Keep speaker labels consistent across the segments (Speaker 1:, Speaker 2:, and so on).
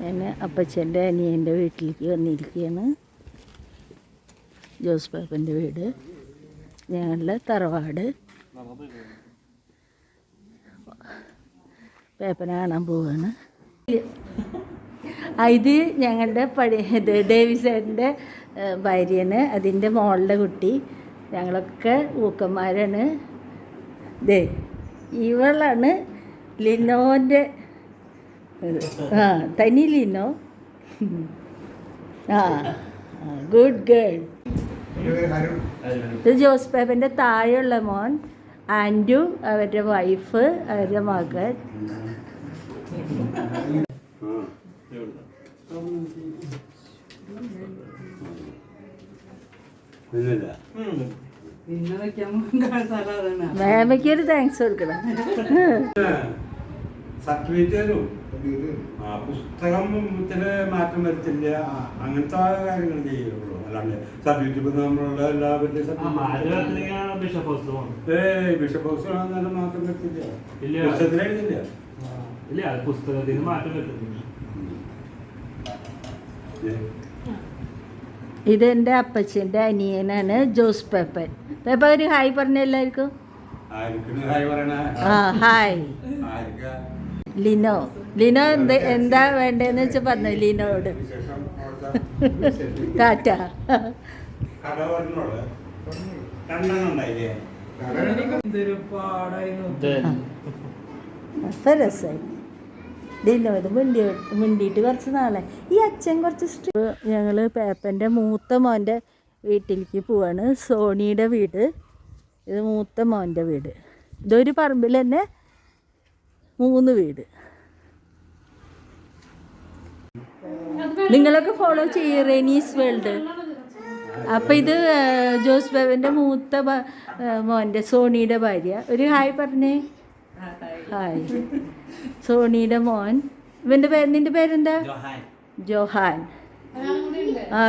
Speaker 1: ഞാൻ അപ്പച്ചൻ്റെ അനിയൻ്റെ വീട്ടിലേക്ക് വന്നിരിക്കുകയാണ്. ജോസ് പാപ്പൻ്റെ വീട്, ഞങ്ങളുടെ തറവാട്. പേപ്പനെ കാണാൻ പോവുകയാണ്. ഇത് ഞങ്ങളുടെ ഇത് ഡേവിസേട്ടൻ്റെ ഭാര്യയാണ്, അതിൻ്റെ മോളുടെ കുട്ടി. ഞങ്ങളൊക്കെ ഊക്കന്മാരാണ്. ദേ ഇവളാണ് ലിനോൻ്റെ തനി ലിനോ. Good girl. ഇത് ജോസ് പേപ്പൻ്റെ താഴെയുള്ള മോൻ ആൻഡു, അവരുടെ വൈഫ്, അവരുടെ മകൻ. മേമയ്ക്കൊരു താങ്ക്സ് കൊടുക്കണം.
Speaker 2: പുസ്തകത്തിന് മാറ്റം വരുത്തില്ല, അങ്ങനത്തെ കാര്യങ്ങൾ ചെയ്യുള്ളൂ. അല്ലാണ്ട് സർട്ടിഫിക്കറ്റ് നമ്മളുള്ള എല്ലാവരുടെയും ബിഷപ്പ് ഹൗസ് മാറ്റം വരുത്തില്ല,
Speaker 3: പുസ്തകത്തിന് മാറ്റം വരുത്തില്ല.
Speaker 1: ഇതെൻ്റെ അപ്പച്ചൻ്റെ അനിയനാണ് ജോസ് പേപ്പൻ. പേപ്പ ഒരു ഹായ് പറഞ്ഞ എല്ലാവർക്കും. ഹായ്. ലിനോ എന്താ വേണ്ടതെന്ന് വെച്ചാൽ പറഞ്ഞു ലിനോട്. ടാറ്റ. അപ്പൊ രസമായി. ലിനോട് മിണ്ടിയിട്ട് കുറച്ച് നാളെ. ഈ അച്ഛൻ കുറച്ച് ഞങ്ങൾ പേപ്പൻ്റെ മൂത്ത മോൻ്റെ വീട്ടിലേക്ക് പോവാണ്. സോണിയുടെ വീട് ഇത്, മൂത്ത മോൻ്റെ വീട്. ഇതൊരു പറമ്പിൽ തന്നെ 3 വീട്. നിങ്ങളൊക്കെ ഫോളോ ചെയ്യൂ റെനീസ് വേൾഡ്. അപ്പം ഇത് ജോസ് ബാബൻ്റെ മൂത്ത മോൻ്റെ സോണിയുടെ ഭാര്യ. ഒരു ഹായ് പറഞ്ഞേ. ഹായ്. സോണിയുടെ മോൻ. നിൻ്റെ പേരെന്താ? ജോഹാൻ.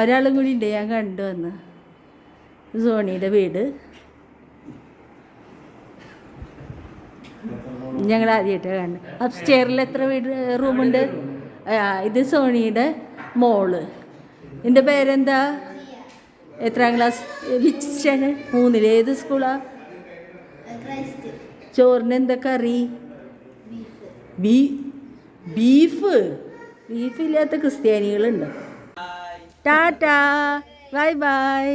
Speaker 1: ഒരാളും കൂടി ഉണ്ട്, ഞാൻ കണ്ടു വന്ന്. സോണിയുടെ വീട്. ഞങ്ങൾ ആദ്യമായിട്ടാണ് കണ്ടത്. അപ്സ്റ്റെയറിൽ എത്ര റൂമുണ്ട്? ഇത് സോണിയുടെ മോള്. എൻ്റെ പേരെന്താ? എത്രാം ക്ലാസ്? Which standard? 3. ഏത് സ്കൂളാ? ചോറിന് എന്താ കറി? ബീഫ് ഇല്ലാത്ത ക്രിസ്ത്യാനികളുണ്ട്. Tata, bye bye.